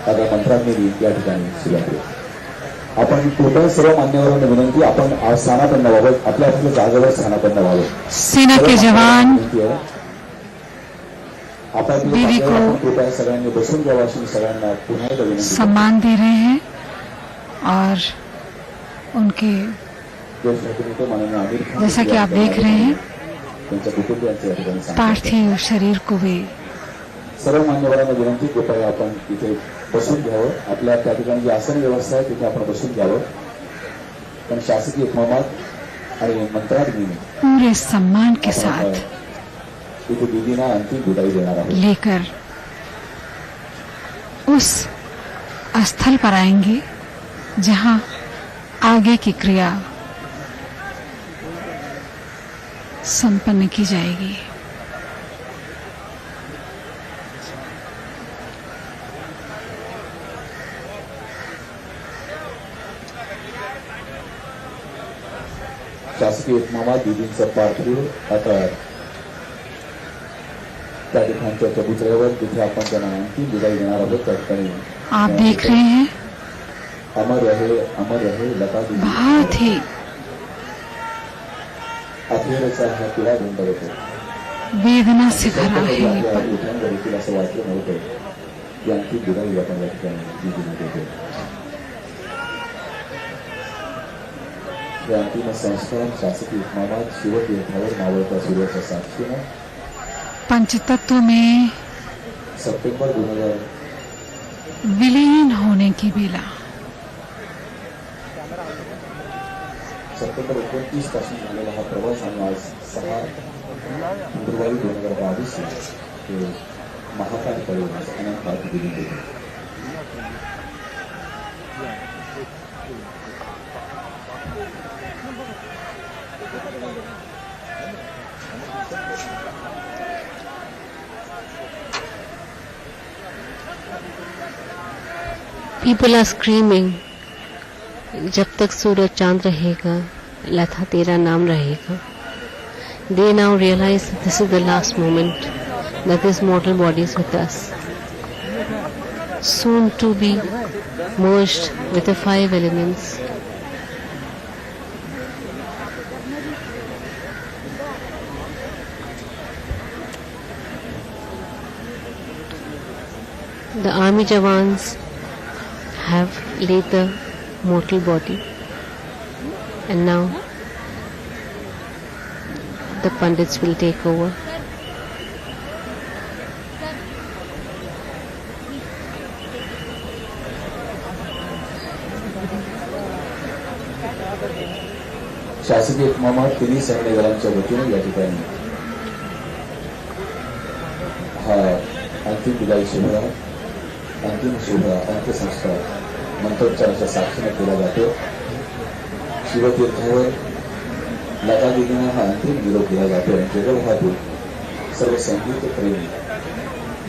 आता मंत्राग्नी या ठिकाणी सुरुवात होईल. आपण कृपया सर्व मान्यवरांना विनंती, आपण स्थानापन्न व्हावं, आपल्या आपल्या जागेवर स्थानापन्न व्हावं. सेना के जवान दीदी को कृपया सगळ्यांनी बसून घ्यावं अशी सगळ्यांना पुन्हा एकदा विनंती. सम्मान दे रहे हैं और उनके जैसा कि आप देख रहे हैं पार्थिव शरीर को भी सर्व मान्यवरांना विनंती, कृपया आपण तिथे बसून घ्यावं. आपल्या त्या ठिकाणी जी आसन व्यवस्था आहे तिथे आपण बसून घ्यावं. पण शासकीय इतमामात आणि मंत्राग्नी पूरे सम्मान के साथ तिथे दीदींना अंतिम विदाई देणार आहोत. लेकर उस स्थल पर आएंगे जहां आगे की क्रिया संपन्न की जाएगी. शासकीय इतमामात दीदींचं पार्थिव आता त्या ठिकाणच्या चबुतऱ्यावर तिथे आपण त्यांना अंतिम विदाई देणार आहोत. त्या ठिकाणी आप देख रहे हैं अमर रहे लता दीदी. बहुत ही अखेरचा हा पिढा बंद होतो. वेदना से भरा है ये पल. देखील असं वाटलं नव्हतं की अंतिम विदाई आपण या ठिकाणी दीदीने देतो. हे अंतिम संस्कार शासकीय इतमामात शिवतीर्थावर मावळत्या सूर्याच्या साक्षीनं पंचतत्व में सप्टेंबर 2000 विलीन होने की बेला. सप्टेंबर 29 पासून झालेला हा प्रवास आणि आज 6 फेब्रुवारी 2022 हे महाकाल कळवण्यास अनंत हात दिली गेली. People are screaming, जब तक सूरज चांद रहेगा लता तेरा नाम रहेगा. They now realize that this is the last moment that this mortal body is with us, soon to be merged with the 5 elements. The army Jawans have laid the mortal body, and now the Pandits will take over. शासकीय इतमामात तिन्ही सैन्य दलांच्या वतीने या ठिकाणी हा अंतिम विदाई सोहळा, अंतिम सोहळा, अंत्यसंस्कार मंत्रोच्चाराच्या साक्षीने केला जातो. शिवतीर्थावर लता दीदींना हा अंतिम निरोप दिला जातो आणि जगभरातील सर्व संगीत प्रेमी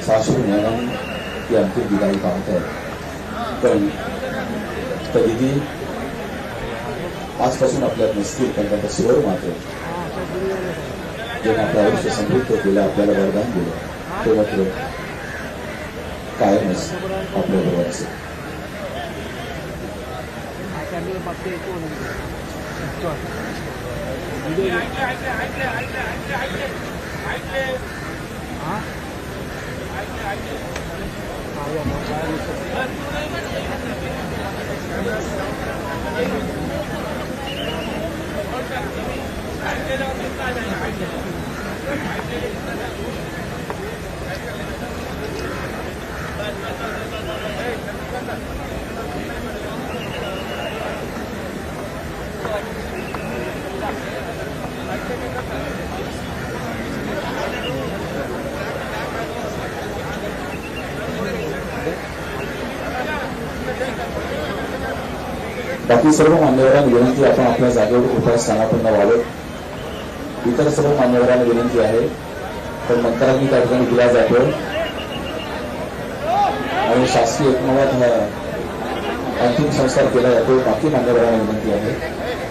सासू न्यायाने ती अंतिम विदाई पाहत आहेत. पण त्या दीदी आजपासून आपल्यात नसतील, पण त्यांचा शिवर मात्र ज्याने आपलं आयुष्य समृद्ध केलं, आपल्याला वरदान दिलं, ते मात्र कायमच आपल्याबरोबर असेल. बाकी सर्व मान्यवरांना विनंती, आपण आपल्या जागेवर उभा स्थानापन्न व्हावं. इतर सर्व मान्यवरांना विनंती आहे, पण मंत्राग्नी त्या ठिकाणी दिला जातो आणि शासकीय इतमामात हा अंतिम संस्कार केला जातो. बाकी मान्यवरांना विनंती आहे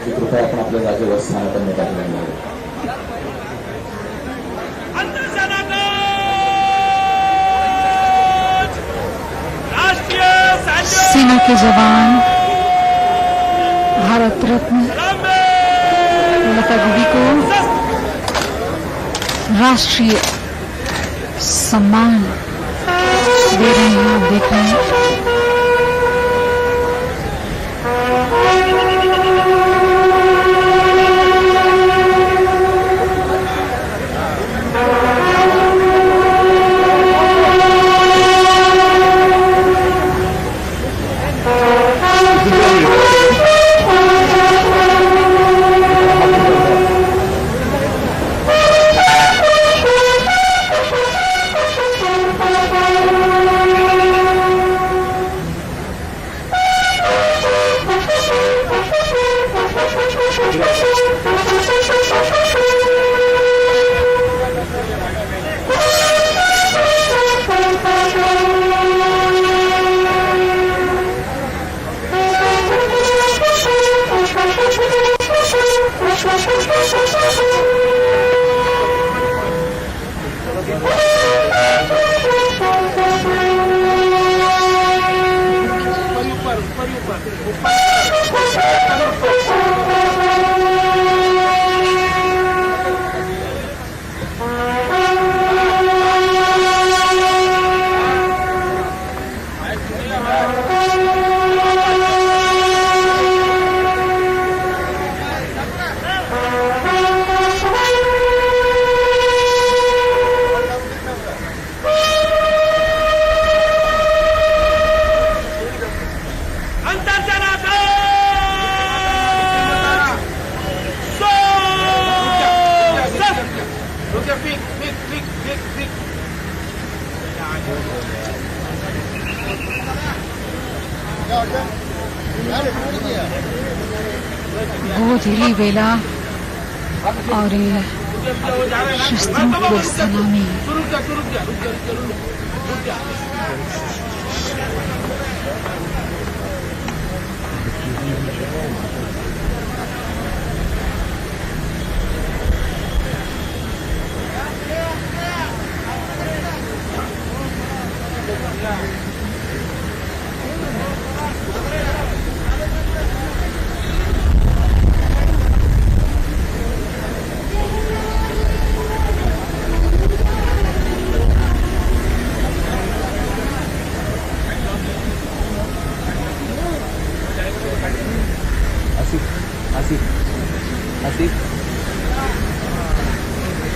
की कृपया आपण आपल्या जागेवर स्थानापन्न त्या ठिकाणी व्हावं. राष्ट्रीय सेना के जवान, भारत रत्न लता दीदी को राष्ट्रीय सम्मान दे रहे हैं। आप देख रहे हैं गोधीली बेला और शस्त्रों की सलामी।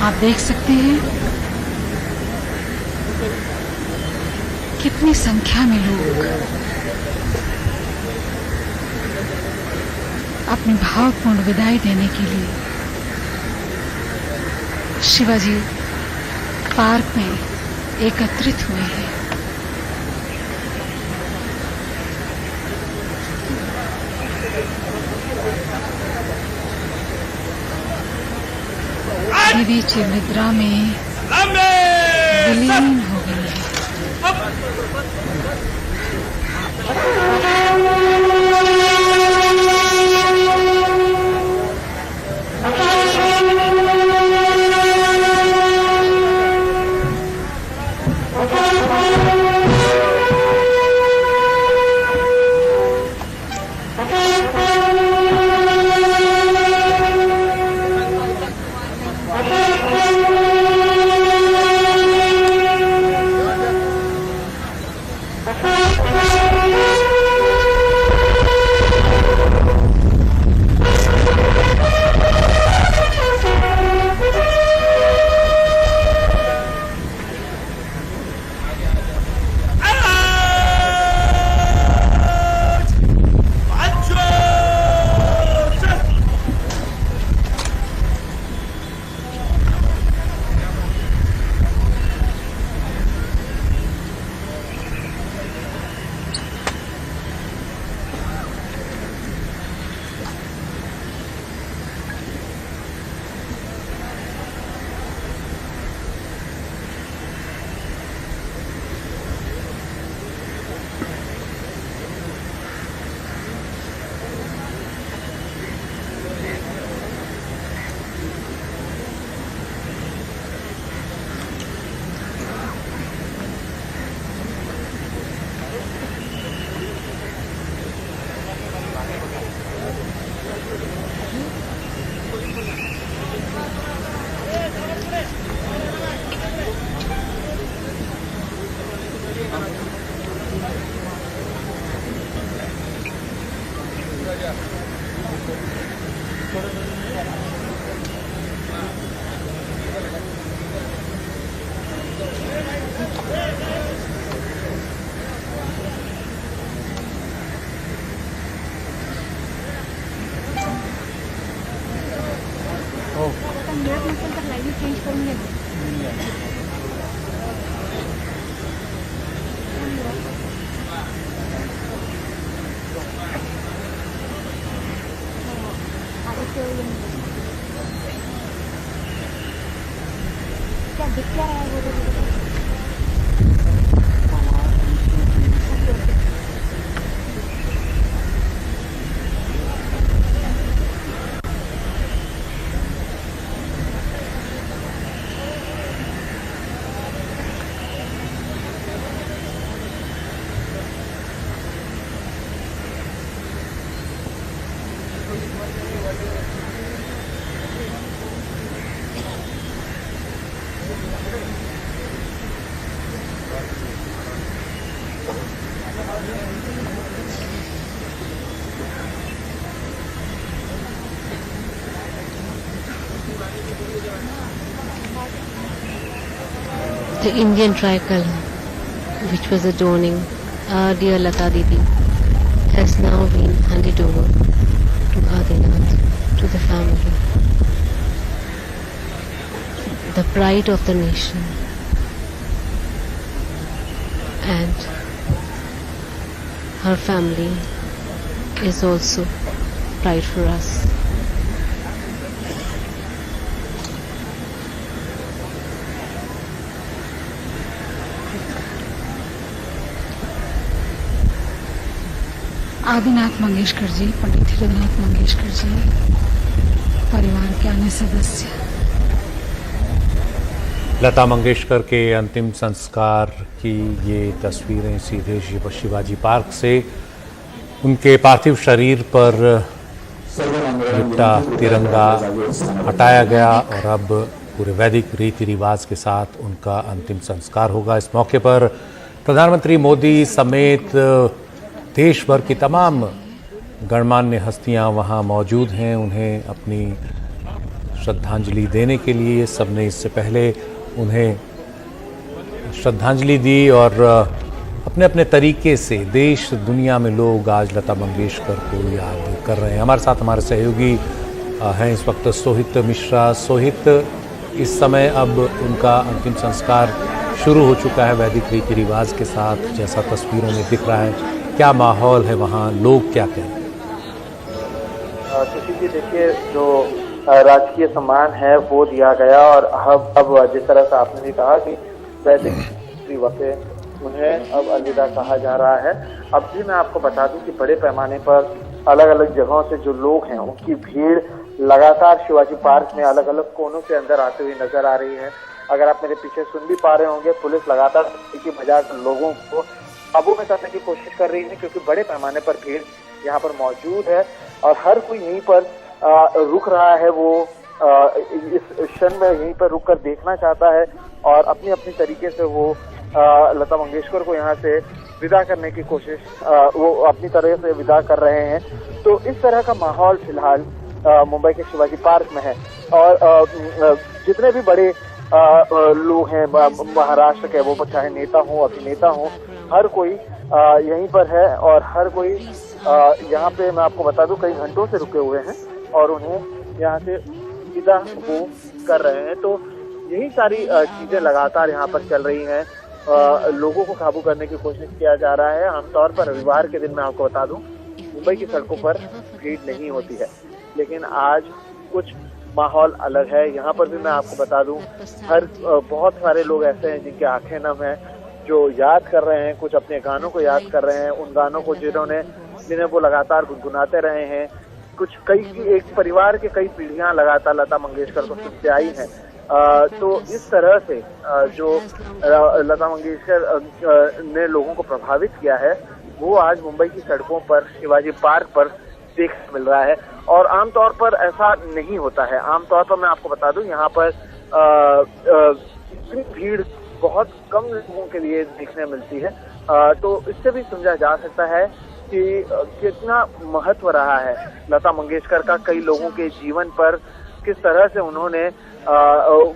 आप देख सकते हैं कितनी संख्या में लोग अपनी भावपूर्ण विदाई देने के लिए शिवाजी पार्क में एकत्रित हुए हैं। दीदी चिन्निद्रा में विलीन हो गई है। The Indian tricolor, which was adorning our dear Lata Didi, has now been handed over to Adinath, to the family. The pride of the nation. And her family is also pride for us. Adinath Mangeshkar ji, Pandit Hridaynath Mangeshkar ji, परिवार के अन्य सदस्य। लता मंगेशकर के अंतिम संस्कार की ये तस्वीरें सीधे शिवाजी पार्क से उनके पार्थिव शरीर पर लिपटा तिरंगा हटाया गया और अब पूरे वैदिक रीति रिवाज के साथ उनका अंतिम संस्कार होगा। इस मौके पर प्रधानमंत्री मोदी समेत देश भर की तमाम गणमान्य हस्तियां वहां मौजूद हैं। उन्हें अपनी श्रद्धांजलि देने के लिए सबने इससे पहले उन्हें श्रद्धांजलि दी और अपने अपने तरीके से देश दुनिया में लोग आज लता मंगेशकर को याद कर रहे हैं। हमारे साथ हमारे सहयोगी हैं इस वक्त सोहित मिश्रा। सोहित, इस समय अब उनका अंतिम संस्कार शुरू हो चुका है वैदिक रीति रिवाज के साथ, जैसा तस्वीरों में दिख रहा है। क्या माहौल है वहाँ, लोग क्या कहें? किसी की देखिए जो राजकीय सम्मान है वो दिया गया और अब जिस तरह से आपने भी कहा कि वैदिक वफे उन्हें अब अलविदा कहा जा रहा है। अब भी मैं आपको बता दूं कि बड़े पैमाने पर अलग अलग जगहों से जो लोग हैं उनकी भीड़ लगातार शिवाजी पार्क में अलग अलग कोनों से अंदर आते हुए नजर आ रही है। अगर आप मेरे पीछे सुन भी पा रहे होंगे, पुलिस लगातार की बजाय लोगों को काबू में करने की कोशिश कर रही है क्योंकि बड़े पैमाने पर भीड़ यहाँ पर मौजूद है और हर कोई यहीं पर रुक रहा है। वो इस क्षण में यहीं पर रुक कर देखना चाहता है और अपनी अपनी तरीके से वो लता मंगेशकर को यहाँ से विदा करने की कोशिश वो अपनी तरह से विदा कर रहे हैं। तो इस तरह का माहौल फिलहाल मुंबई के शिवाजी पार्क में है और जितने भी बड़े लोग हैं महाराष्ट्र के, वो चाहे नेता हो अभिनेता हो, हर कोई यहीं पर है और हर कोई यहाँ पे मैं आपको बता दूं कई घंटों से रुके हुए हैं और उन्हें यहाँ से विदा वो कर रहे हैं। तो यही सारी चीजें लगातार यहाँ पर चल रही हैं। लोगों को काबू करने की कोशिश किया जा रहा है। आमतौर पर रविवार के दिन मैं आपको बता दूं मुंबई की सड़कों पर भीड़ नहीं होती है, लेकिन आज कुछ माहौल अलग है। यहाँ पर भी मैं आपको बता दूं बहुत सारे लोग ऐसे हैं जिनकी आंखें नम हैं, जो याद कर रहे हैं, कुछ अपने गानों को याद कर रहे हैं, उन गानों को जिन्हें वो लगातार गुनगुनाते रहे हैं। कुछ एक परिवार के कई पीढ़ियां लगातार लता मंगेशकर को सुनते आई हैं। तो इस तरह से जो लता मंगेशकर ने लोगों को प्रभावित किया है वो आज मुंबई की सड़कों पर शिवाजी पार्क पर देखने मिल रहा है और आमतौर पर ऐसा नहीं होता है। आमतौर पर मैं आपको बता दूं यहाँ पर इतनी भीड़ बहुत कम लोगों के लिए देखने मिलती है। तो इससे भी समझा जा सकता है कि कितना महत्व रहा है लता मंगेशकर का कई लोगों के जीवन पर, किस तरह से उन्होंने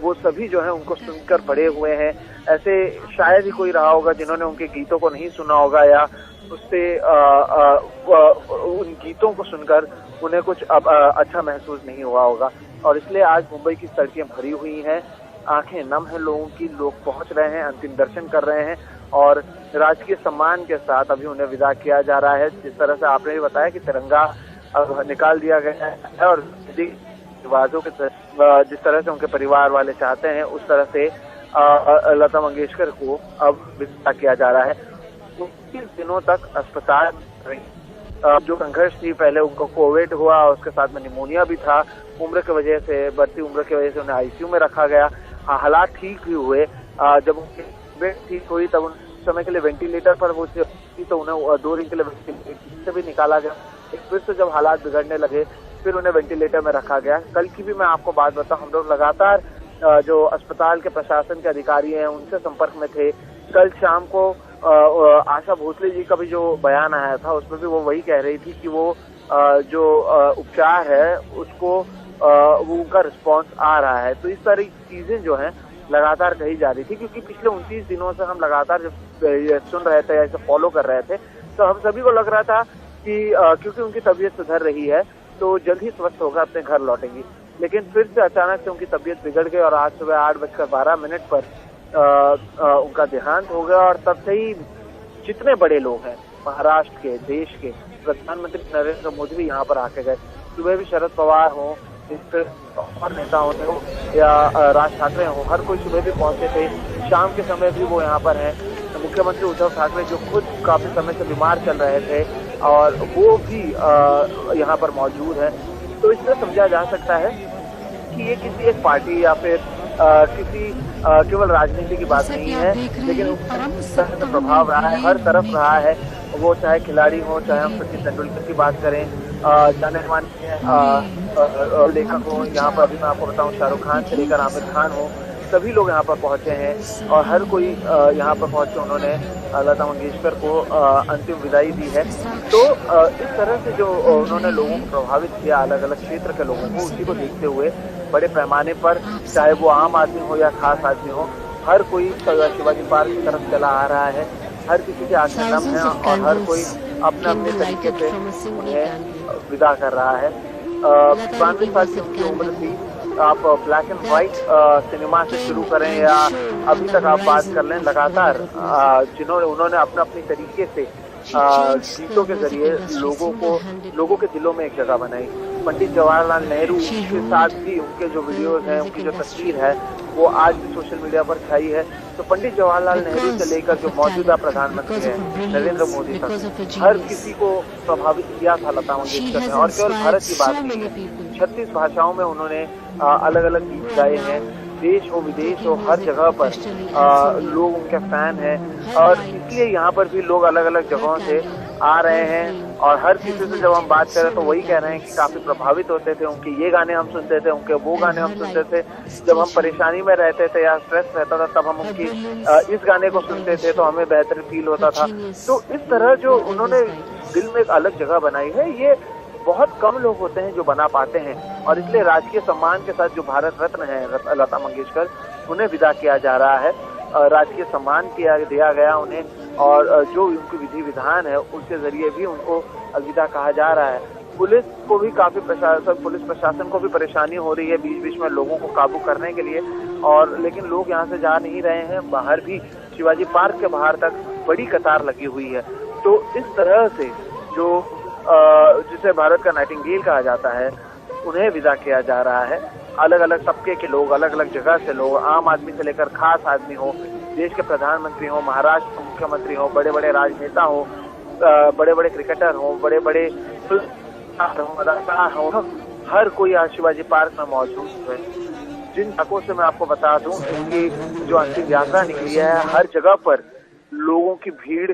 वो सभी जो है उनको सुनकर बड़े हुए हैं। ऐसे शायद ही कोई रहा होगा जिन्होंने उनके गीतों को नहीं सुना होगा या उससे उन गीतों को सुनकर उन्हें कुछ अच्छा महसूस नहीं हुआ होगा। और इसलिए आज मुंबई की सड़कें भरी हुई हैं। आंखें नम है लोगों की, लोग पहुंच रहे हैं, अंतिम दर्शन कर रहे हैं और राजकीय सम्मान के साथ अभी उन्हें विदा किया जा रहा है। जिस तरह से आपने भी बताया कि तिरंगा निकाल दिया गया है और रिवाजों के जिस तरह से उनके परिवार वाले चाहते हैं उस तरह से लता मंगेशकर को अब विदा किया जा रहा है। 30 दिनों तक अस्पताल जो संघर्ष थी, पहले उनको कोविड हुआ, उसके साथ में निमोनिया भी था, उम्र की वजह से, बढ़ती उम्र की वजह से उन्हें आईसीयू में रखा गया। हालात ठीक भी हुए, जब उनकी तबीयत ठीक हुई तब उन समय के लिए वेंटिलेटर पर वो थी तो उन्हें 2 दिन के लिए वेंटिलेटर से भी निकाला गया। फिर से जब हालात बिगड़ने लगे फिर उन्हें वेंटिलेटर में रखा गया। कल की भी मैं आपको बात बताऊं, हम लोग लगातार जो अस्पताल के प्रशासन के अधिकारी हैं उनसे संपर्क में थे। कल शाम को आशा भोसले जी का भी जो बयान आया था उसमें भी वो वही कह रही थी कि वो जो उपचार है उसको वो उनका रिस्पांस आ रहा है। तो इस तरह की चीजें जो हैं लगातार कही जा रही थी, क्योंकि पिछले 29 दिनों से हम लगातार जब सुन रहे थे, ऐसे फॉलो कर रहे थे, तो हम सभी को लग रहा था कि क्योंकि उनकी तबीयत सुधर रही है तो जल्द ही स्वस्थ होकर अपने घर लौटेंगी। लेकिन फिर से अचानक से उनकी तबीयत बिगड़ गई और आज सुबह 8:12 पर उनका देहांत हो गया। और तब से ही जितने बड़े लोग हैं महाराष्ट्र के, देश के, प्रधानमंत्री नरेंद्र मोदी भी यहाँ पर आके गए। सुबह भी शरद पवार हो, और नेता हो या राज ठाकरे हो, हर कोई सुबह भी पहुंचे थे। शाम के समय भी वो यहाँ पर हैं। मुख्यमंत्री उद्धव ठाकरे जो खुद काफी समय से बीमार चल रहे थे और वो भी यहाँ पर मौजूद है। तो इससे समझा जा सकता है कि ये किसी एक पार्टी या फिर किसी केवल राजनीति की बात नहीं है, लेकिन उसका प्रभाव रहा है, हर तरफ रहा है। वो चाहे खिलाड़ी हो, चाहे हम सचिन तेंदुलकर की बात करें, जाने माने लेखक हो, यहाँ पर अभी मैं आपको बताऊं शाहरुख खान से लेकर आमिर खान हो, सभी लोग यहाँ पर पहुंचे हैं और हर कोई यहाँ पर पहुंचे उन्होंने लता मंगेशकर को अंतिम विदाई दी है। तो इस तरह से जो उन्होंने लोगों को प्रभावित किया, अलग अलग क्षेत्र के लोगों को, उसी को देखते हुए बड़े पैमाने पर, चाहे वो आम आदमी हो या खास आदमी हो, हर कोई शिवाजी पार्क की तरफ चला आ रहा है। हर किसी के आंखें नम है और हर कोई अपने अपने तरीके से उन्हें विदा कर रहा है। 92 साल की उनकी उम्र थी। आप ब्लैक एंड व्हाइट सिनेमा से शुरू करें या अभी तक आप बात कर लें, लगातार उन्होंने अपने तरीके से गीतों के जरिए लोगों के दिलों में एक जगह बनाई। पंडित जवाहरलाल नेहरू के साथ भी उनके जो वीडियोज हैं, उनकी जो तस्वीर है वो आज भी सोशल मीडिया पर छाई है। तो पंडित जवाहरलाल नेहरू से लेकर जो मौजूदा प्रधानमंत्री हैं नरेंद्र मोदी तक, हर किसी को प्रभावित किया था लता मंगेशकर ने। और केवल भारत की बात नहीं है, 36 भाषाओं में उन्होंने अलग अलग गीत गाए हैं। देश हो विदेश हो, हर जगह पर लोग उनके फैन हैं और इसलिए यहाँ पर भी लोग अलग अलग जगहों से आ रहे हैं। और हर किसी से जब हम बात करें तो वही कह रहे हैं कि काफी प्रभावित होते थे, उनके ये गाने हम सुनते थे, उनके वो गाने हम सुनते थे। जब हम परेशानी में रहते थे या स्ट्रेस रहता था तब हम उनकी इस गाने को सुनते थे तो हमें बेहतर फील होता था। तो इस तरह जो उन्होंने दिल में एक अलग जगह बनाई है, ये बहुत कम लोग होते हैं जो बना पाते हैं। और इसलिए राजकीय सम्मान के साथ जो भारत रत्न है लता मंगेशकर, उन्हें विदा किया जा रहा है। राजकीय सम्मान दिया गया उन्हें और जो उनकी विधि विधान है उसके जरिए भी उनको अलविदा कहा जा रहा है। पुलिस को भी काफी पुलिस प्रशासन को भी परेशानी हो रही है बीच बीच में लोगों को काबू करने के लिए, और लेकिन लोग यहाँ से जा नहीं रहे हैं। बाहर भी शिवाजी पार्क के बाहर तक बड़ी कतार लगी हुई है। तो इस तरह से जो जिसे भारत का नाइटिंगेल कहा जाता है, उन्हें विदा किया जा रहा है। अलग अलग तबके के लोग, अलग अलग जगह से लोग, आम आदमी से लेकर खास आदमी हो, देश के प्रधानमंत्री हो, महाराष्ट्र के मुख्यमंत्री हो, बड़े बड़े राजनेता हो, बड़े बड़े क्रिकेटर हो, बड़े बड़े अदाकार हो, हर कोई आज शिवाजी पार्क में मौजूद है। जिन जगहों से मैं आपको बता दूं, इनकी जो अंतिम यात्रा निकली है, हर जगह पर लोगों की भीड़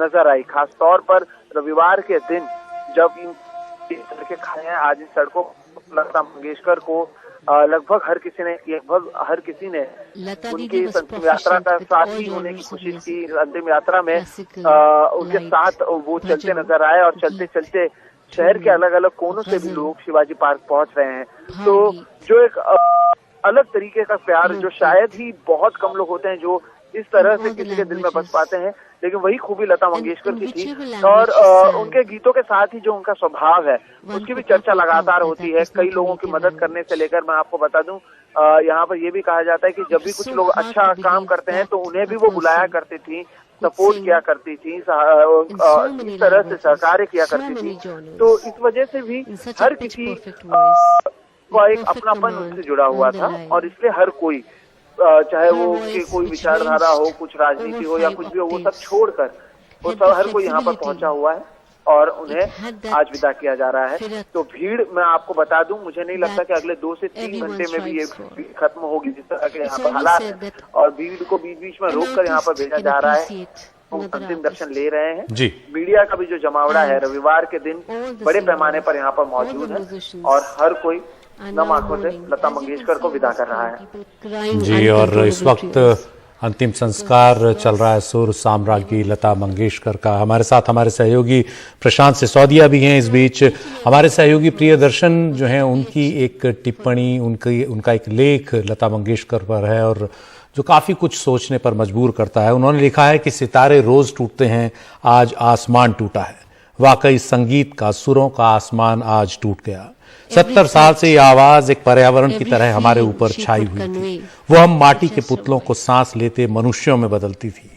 नजर आई। खास तौर पर रविवार के दिन जब इन सड़कें खाली हैं, आज इन सड़कों लता मंगेशकर को लगभग हर किसी ने उनकी अंतिम यात्रा का साथी होने की कोशिश की। अंतिम यात्रा में उनके साथ वो चलते नजर आए और चलते चलते शहर के अलग अलग कोनों से भी लोग शिवाजी पार्क पहुंच रहे हैं। तो जो एक अलग तरीके का प्यार, जो शायद ही बहुत कम लोग होते हैं जो इस तरह से किसी के दिल में बस पाते हैं। लेकिन वही खूबी लता मंगेशकर की थी और उनके गीतों के साथ ही जो उनका स्वभाव है उसकी भी चर्चा लगातार होती है। कई लोगों की मदद करने से लेकर, मैं आपको बता दूं, यहाँ पर ये भी कहा जाता है कि जब भी कुछ लोग अच्छा काम करते हैं तो उन्हें भी वो बुलाया करती थी, सपोर्ट किया करती थी, इस तरह से सहकार्य किया करती थी। तो इस वजह से भी हर किसी का एक अपनापन उससे जुड़ा हुआ था और इसलिए हर कोई, चाहे वो उसकी कोई विचारधारा हो, कुछ राजनीति हो या कुछ भी हो, वो सब छोड़कर वो सब हर कोई यहाँ पर पहुंचा हुआ है और उन्हें आज विदा किया जा रहा है। तो भीड़, मैं आपको बता दूं, मुझे नहीं लगता कि अगले 2 से 3 घंटे में भी ये भीड़ खत्म होगी, जिस तरह के यहाँ पर हालात है। और भीड़ को बीच बीच में रोक कर यहाँ पर भेजा जा रहा है, वो अंतिम दर्शन ले रहे हैं जी। मीडिया का भी जो जमावड़ा है रविवार के दिन बड़े पैमाने पर यहाँ पर मौजूद है और हर कोई नम आंखों से लता मंगेशकर को विदा कर रहा है जी। और इस वक्त अंतिम संस्कार चल रहा है सुर साम्राज्ञी लता मंगेशकर का। हमारे साथ हमारे सहयोगी प्रशांत सिसोदिया भी हैं। इस बीच हमारे सहयोगी प्रियदर्शन जो हैं, उनकी एक टिप्पणी, उनका एक लेख लता मंगेशकर पर है और जो काफ़ी कुछ सोचने पर मजबूर करता है। उन्होंने लिखा है कि सितारे रोज टूटते हैं, आज आसमान टूटा है। वाकई संगीत का, सुरों का आसमान आज टूट गया। 70 साल से ये आवाज एक पर्यावरण की तरह हमारे ऊपर छाई हुई थी। वो हम माटी के पुतलों को सांस लेते मनुष्यों में बदलती थी।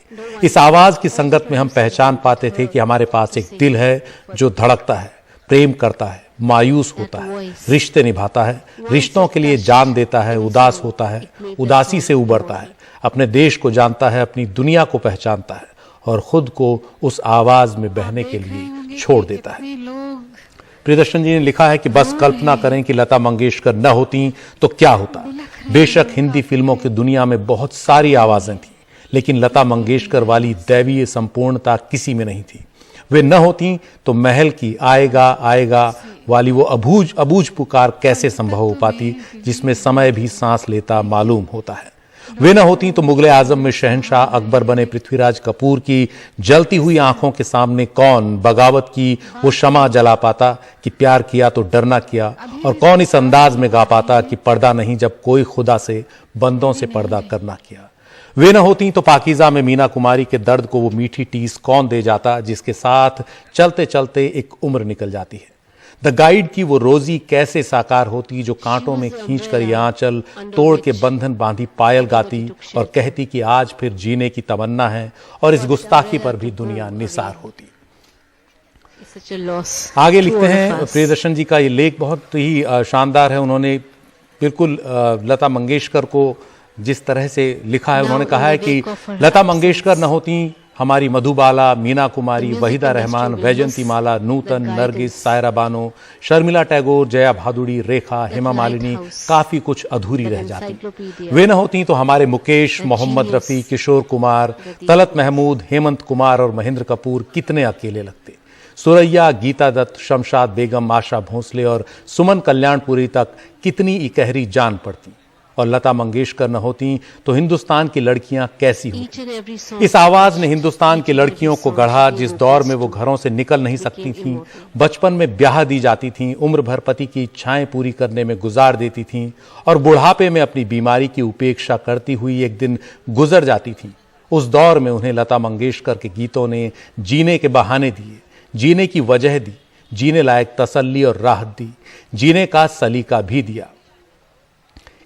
इस आवाज की संगत में हम पहचान पाते थे कि हमारे पास एक दिल है जो धड़कता है, प्रेम करता है, मायूस होता है, रिश्ते निभाता है, रिश्तों के लिए जान देता है, उदास होता है, उदासी से उबरता है, अपने देश को जानता है, अपनी दुनिया को पहचानता है और खुद को उस आवाज में बहने के लिए छोड़ देता है। प्रियदर्शन जी ने लिखा है कि बस कल्पना करें कि लता मंगेशकर न होती तो क्या होता। बेशक हिंदी फिल्मों की दुनिया में बहुत सारी आवाजें थी, लेकिन लता मंगेशकर वाली दैवीय संपूर्णता किसी में नहीं थी। वे न होती तो महल की आएगा आएगा वाली वो अबूझ पुकार कैसे संभव हो पाती, जिसमें समय भी सांस लेता मालूम होता है। वे न होती तो मुगले आजम में शहंशाह अकबर बने पृथ्वीराज कपूर की जलती हुई आंखों के सामने कौन बगावत की वो शमा जला पाता कि प्यार किया तो डरना किया, और कौन इस अंदाज में गा पाता कि पर्दा नहीं जब कोई खुदा से बंदों से पर्दा करना किया। वे न होती तो पाकीज़ा में मीना कुमारी के दर्द को वो मीठी टीस कौन दे जाता, जिसके साथ चलते चलते एक उम्र निकल जाती है। द गाइड की वो रोजी कैसे साकार होती जो कांटों में खींचकर ये आंचल तोड़ के बंधन बांधी पायल गाती और कहती कि आज फिर जीने की तमन्ना है, और इस गुस्ताखी पर भी दुनिया निसार होती। आगे लिखते हैं प्रियदर्शन जी का ये लेख बहुत ही शानदार है। उन्होंने बिल्कुल लता मंगेशकर को जिस तरह से लिखा है, उन्होंने कहा है कि लता मंगेशकर न होती हमारी मधुबाला, मीना कुमारी, वहीदा रहमान, वैजंती माला, नूतन, नरगिस, सायरा बानो, शर्मिला टैगोर, जया भादुड़ी, रेखा, हेमा मालिनी, काफी कुछ अधूरी रह जाती। वे न होती तो हमारे मुकेश, मोहम्मद रफी, किशोर कुमार, तलत महमूद, हेमंत कुमार और महेंद्र कपूर कितने अकेले लगते। सुरैया, गीता दत्त, शमशाद बेगम, आशा भोंसले और सुमन कल्याणपुरी तक कितनी इकहरी जान पड़ती। और लता मंगेशकर न होती तो हिंदुस्तान की लड़कियां कैसी होती। इस आवाज ने हिंदुस्तान की लड़कियों को गढ़ा, जिस दौर में वो घरों से निकल नहीं सकती थीं, बचपन में ब्याह दी जाती थीं, उम्र भर पति की इच्छाएं पूरी करने में गुजार देती थीं और बुढ़ापे में अपनी बीमारी की उपेक्षा करती हुई एक दिन गुजर जाती थीं। उस दौर में उन्हें लता मंगेशकर के गीतों ने जीने के बहाने दिए, जीने की वजह दी, जीने लायक तसल्ली और राहत दी, जीने का सलीका भी दिया।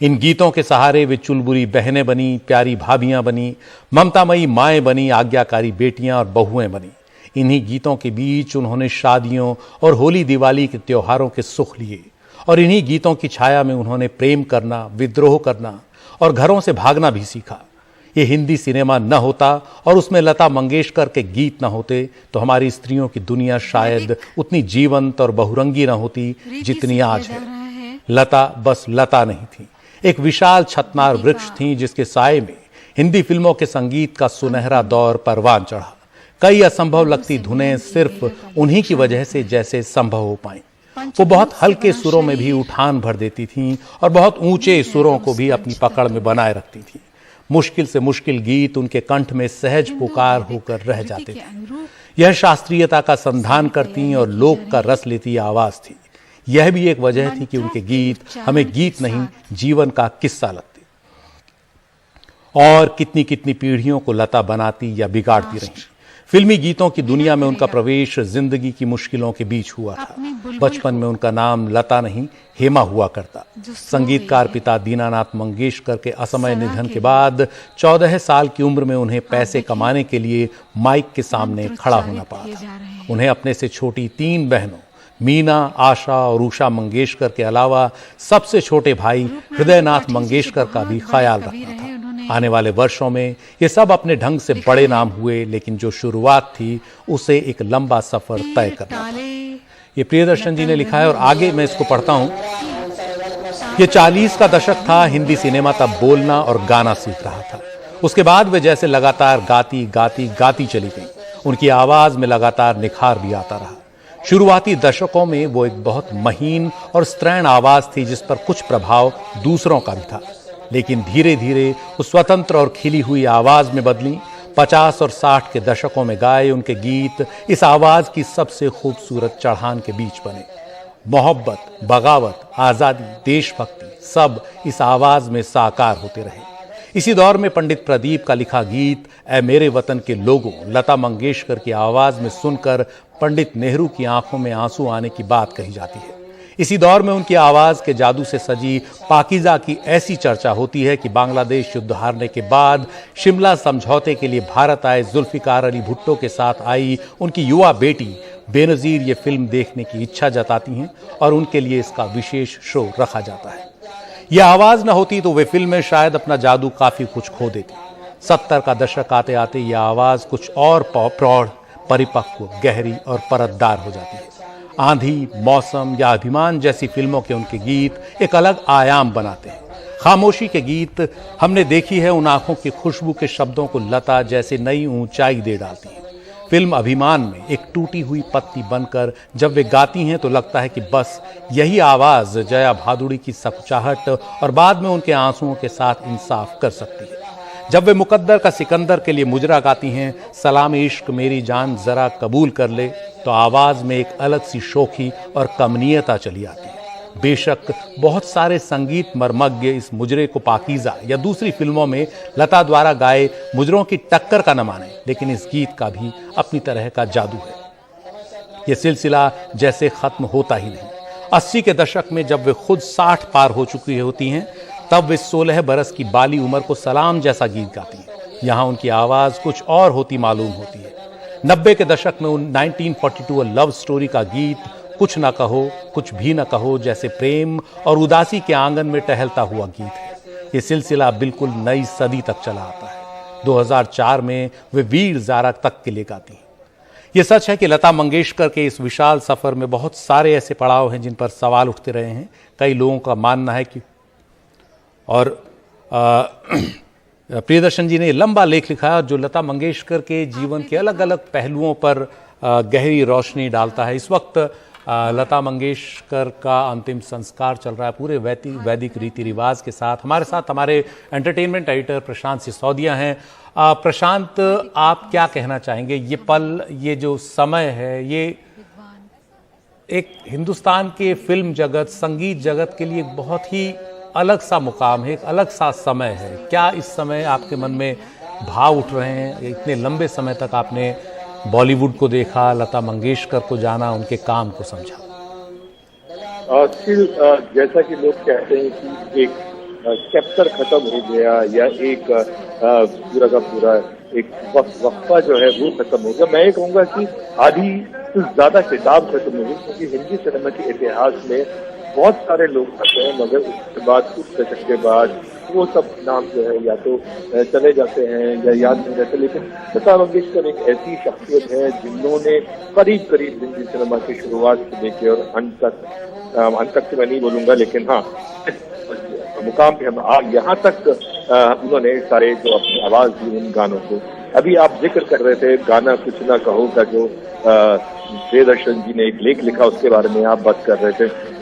इन गीतों के सहारे वे चुलबुरी बहनें बनी, प्यारी भाभियां बनी, ममतामयी माएं बनी, आज्ञाकारी बेटियां और बहुएं बनी। इन्हीं गीतों के बीच उन्होंने शादियों और होली दिवाली के त्योहारों के सुख लिए, और इन्हीं गीतों की छाया में उन्होंने प्रेम करना, विद्रोह करना और घरों से भागना भी सीखा। ये हिंदी सिनेमा न होता और उसमें लता मंगेशकर के गीत न होते तो हमारी स्त्रियों की दुनिया शायद उतनी जीवंत और बहुरंगी न होती जितनी आज है। लता बस लता नहीं थी, एक विशाल छतनार वृक्ष थी जिसके साए में हिंदी फिल्मों के संगीत का सुनहरा दौर परवान चढ़ा। कई असंभव लगती धुनें सिर्फ उन्हीं की वजह से जैसे संभव हो पाई। वो बहुत हल्के सुरों में भी उठान भर देती थीं और बहुत ऊंचे सुरों को भी अपनी पकड़ में बनाए रखती थीं। मुश्किल से मुश्किल गीत उनके कंठ में सहज पुकार होकर रह जाते थे। यह शास्त्रीयता का संधान करती और लोक का रस लेती आवाज थी। यह भी एक वजह थी कि उनके गीत हमें गीत नहीं जीवन का किस्सा लगते। और कितनी कितनी पीढ़ियों को लता बनाती या बिगाड़ती रही। फिल्मी गीतों की दुनिया में उनका प्रवेश जिंदगी की मुश्किलों के बीच हुआ था। बचपन में उनका नाम लता नहीं हेमा हुआ करता। संगीतकार पिता दीनानाथ मंगेशकर के असमय निधन के बाद 14 साल की उम्र में उन्हें पैसे कमाने के लिए माइक के सामने खड़ा होना पड़ा। उन्हें अपने से छोटी 3 बहनों मीना, आशा और उषा मंगेशकर के अलावा सबसे छोटे भाई हृदयनाथ मंगेशकर का भी ख्याल रखना था। आने वाले वर्षों में ये सब अपने ढंग से बड़े नाम हुए, लेकिन जो शुरुआत थी उसे एक लंबा सफर तय करना था। ये प्रियदर्शन जी ने लिखा है और आगे मैं इसको पढ़ता हूं। ये 40 का दशक था। हिंदी सिनेमा तब बोलना और गाना सीख रहा था। उसके बाद वे जैसे लगातार गाती गाती गाती चली गई। उनकी आवाज में लगातार निखार भी आता रहा। शुरुआती दशकों में वो एक बहुत महीन और स्त्रैण आवाज थी जिस पर कुछ प्रभाव दूसरों का भी था, लेकिन धीरे धीरे वो स्वतंत्र और खिली हुई आवाज में बदली। 50 और 60 के दशकों में गाए उनके गीत इस आवाज की सबसे खूबसूरत चढ़ान के बीच बने। मोहब्बत, बगावत, आजादी, देशभक्ति सब इस आवाज में साकार होते रहे। इसी दौर में पंडित प्रदीप का लिखा गीत ऐ मेरे वतन के लोगों लता मंगेशकर की आवाज में सुनकर पंडित नेहरू की आंखों में आंसू आने की बात कही जाती है। इसी दौर में उनकी आवाज के जादू से सजी पाकीज़ा की ऐसी चर्चा होती है कि बांग्लादेश युद्ध हारने के बाद शिमला समझौते के लिए भारत आए जुल्फिकार अली भुट्टो के साथ आई उनकी युवा बेटी बेनजीर ये फिल्म देखने की इच्छा जताती हैं और उनके लिए इसका विशेष शो रखा जाता है। यह आवाज न होती तो वे फिल्में शायद अपना जादू काफी कुछ खो देती। 70 का दशक आते आते यह आवाज कुछ और प्रौढ़, परिपक्व, गहरी और परतदार हो जाती है। आंधी, मौसम या अभिमान जैसी फिल्मों के उनके गीत एक अलग आयाम बनाते हैं। खामोशी के गीत हमने देखी है उन आंखों की खुशबू के शब्दों को लता जैसे नई ऊंचाई दे डालती है। फिल्म अभिमान में एक टूटी हुई पत्ती बनकर जब वे गाती हैं तो लगता है कि बस यही आवाज जया भादुड़ी की सकुचाहट और बाद में उनके आंसुओं के साथ इंसाफ कर सकती है। जब वे मुकद्दर का सिकंदर के लिए मुजरा गाती हैं सलाम इश्क मेरी जान जरा कबूल कर ले, तो आवाज में एक अलग सी शोखी और कमनीयता चली आती है। बेशक बहुत सारे संगीत मर्मज्ञ इस मुजरे को पाकीज़ा या दूसरी फिल्मों में लता द्वारा गाए मुजरों की टक्कर का न माने, लेकिन इस गीत का भी अपनी तरह का जादू है। यह सिलसिला जैसे खत्म होता ही नहीं। 80 के दशक में जब वे खुद 60 पार हो चुकी होती हैं तब वे 16 बरस की बाली उम्र को सलाम जैसा गीत गाती हैं। यहाँ उनकी आवाज कुछ और होती मालूम होती है। 90 के दशक में 1942 लव स्टोरी का गीत कुछ न कहो कुछ भी न कहो जैसे प्रेम और उदासी के आंगन में टहलता हुआ गीत है। ये सिलसिला बिल्कुल नई सदी तक चला आता है। 2004 में वे वीर ज़ारा तक के लिए गाती हैं। ये सच है कि लता मंगेशकर के इस विशाल सफर में बहुत सारे ऐसे पड़ाव हैं जिन पर सवाल उठते रहे हैं। कई लोगों का मानना है कि और प्रियदर्शन जी ने लंबा लेख लिखा है जो लता मंगेशकर के जीवन के अलग अलग पहलुओं पर गहरी रोशनी डालता है। इस वक्त लता मंगेशकर का अंतिम संस्कार चल रहा है पूरे वैदिक रीति रिवाज के साथ। हमारे साथ हमारे एंटरटेनमेंट एडिटर प्रशांत सिसोदिया हैं। प्रशांत, आप क्या कहना चाहेंगे? ये पल, ये जो समय है, ये एक हिंदुस्तान के फिल्म जगत, संगीत जगत के लिए बहुत ही अलग सा मुकाम है, एक अलग सा समय है। क्या इस समय आपके मन में भाव उठ रहे हैं? इतने लंबे समय तक आपने बॉलीवुड को देखा, लता मंगेशकर को जाना, उनके काम को समझा। जैसा कि लोग कहते हैं कि एक चैप्टर खत्म हो गया या एक पूरा का पूरा एक वक्फा जो है वो खत्म हो गया, मैं ये कहूँगा कि आधी से ज्यादा किताब खत्म हो गई, क्योंकि हिंदी सिनेमा के इतिहास में बहुत सारे लोग आते हैं मगर उसके बाद कुछ दशक के बाद वो सब नाम जो है या तो चले जाते हैं या याद नहीं रहते। लेकिन लता मंगेशकर एक ऐसी शख्सियत है जिन्होंने करीब करीब हिंदी सिनेमा की शुरुआत से लेकर और अंत तक से मैं नहीं बोलूंगा, लेकिन हाँ मुकाम पे हम यहाँ तक उन्होंने सारे जो अपनी आवाज दी उन गानों को। अभी आप जिक्र कर रहे थे गाना कुछ ना कहो का, जो प्रियदर्शन जी ने एक लेख लिखा उसके बारे में आप बात कर रहे थे।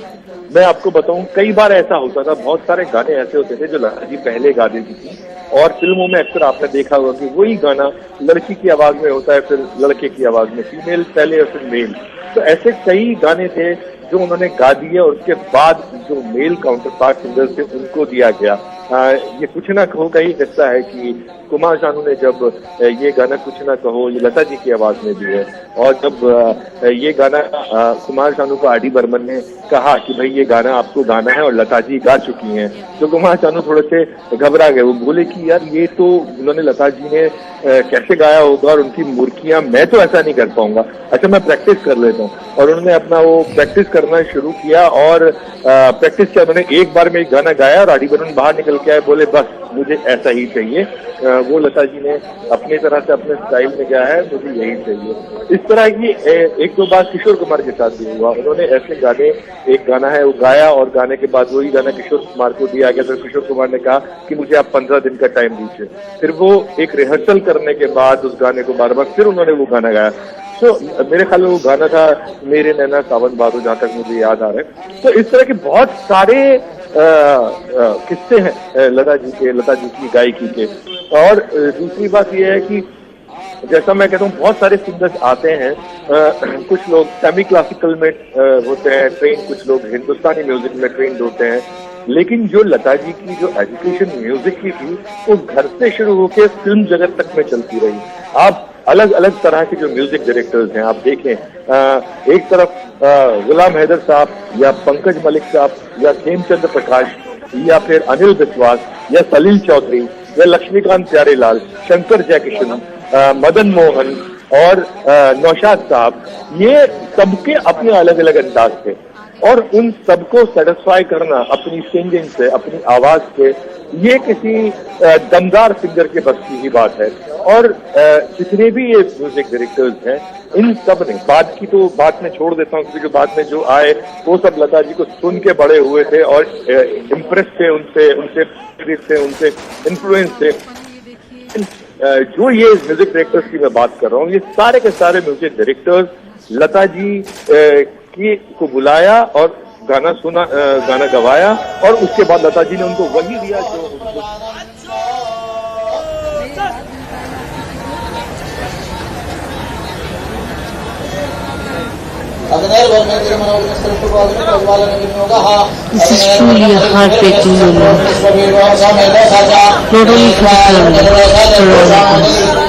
मैं आपको बताऊं कई बार ऐसा होता था, बहुत सारे गाने ऐसे होते थे जो लता जी पहले गा देती थी और फिल्मों में अक्सर आपने देखा होगा कि वही गाना लड़की की आवाज में होता है, फिर लड़के की आवाज में, फीमेल पहले और फिर मेल। तो ऐसे कई गाने थे जो उन्होंने गा दिए और उसके बाद जो मेल काउंटर पार्ट सिंगर्स थे उनको दिया गया। ये कुछ ना कहो का ही किस्सा है कि कुमार शानू ने जब ये गाना कुछ ना कहो ये लता जी की आवाज में भी है, और जब ये गाना कुमार शानू को आर.डी. बर्मन ने कहा कि भाई ये गाना आपको गाना है और लता जी गा चुकी हैं, तो कुमार शानू थोड़े से घबरा गए। वो बोले कि यार ये तो उन्होंने लता जी ने कैसे गाया होगा और उनकी मुर्कियां, मैं तो ऐसा नहीं कर पाऊंगा, अच्छा मैं प्रैक्टिस कर लेता हूँ। और उन्होंने अपना वो प्रैक्टिस करना शुरू किया और प्रैक्टिस किया। उन्होंने एक बार में एक गाना गाया और आर.डी. बर्मन बाहर निकल के आए, बोले बस मुझे ऐसा ही चाहिए। वो लता जी ने अपनी तरह से अपने स्टाइल में गया है, मुझे यही चाहिए। इस तरह की एक दो बार किशोर कुमार के साथ भी हुआ। उन्होंने ऐसे गाने, एक गाना है वो गाया और गाने के बाद वही गाना किशोर कुमार को दिया गया, तो किशोर कुमार ने कहा कि मुझे आप 15 दिन का टाइम दीजिए। फिर वो एक रिहर्सल करने के बाद उस गाने को बार बार फिर उन्होंने वो गाना गाया। तो मेरे ख्याल में वो गाना था मेरे नैना सावन बादो, जहां तक मुझे याद आ रहा है। तो इस तरह के बहुत सारे किस्से हैं लता जी की गायकी के। और दूसरी बात यह है कि जैसा मैं कहता हूँ बहुत सारे सिंगर्स आते हैं, कुछ लोग सेमी क्लासिकल में होते हैं ट्रेन, कुछ लोग हिंदुस्तानी म्यूजिक में ट्रेंड होते हैं, लेकिन जो लता जी की जो एजुकेशन म्यूजिक की थी वो घर से शुरू होकर फिल्म जगत तक में चलती रही। आप अलग अलग तरह के जो म्यूजिक डायरेक्टर्स हैं आप देखें, एक तरफ गुलाम हैदर साहब या पंकज मलिक साहब या खेमचंद्र प्रकाश या फिर अनिल विश्वास या सलील चौधरी या लक्ष्मीकांत प्यारेलाल, शंकर जयकिशन, मदन मोहन और नौशाद साहब, ये सबके अपने अलग अलग अंदाज थे और उन सबको सेटिस्फाई करना अपनी सिंगिंग से, अपनी आवाज से, ये किसी दमदार सिंगर के बस की ही बात है। और जितने भी ये म्यूजिक डायरेक्टर्स हैं इन सब ने, बाद की तो बात में छोड़ देता हूँ क्योंकि बाद में जो आए वो सब लता जी को सुन के बड़े हुए थे और इम्प्रेस थे उनसे इन्फ्लुएंस थे। जो ये म्यूजिक डायरेक्टर्स की मैं बात कर रहा हूँ, ये सारे के सारे म्यूजिक डायरेक्टर्स लता जी की को बुलाया और गाना गवाया और उसके बाद लता जी ने उनको वही दिया जो उनको। This is truly a heartbreaking moment, not only for the family, but for all of us.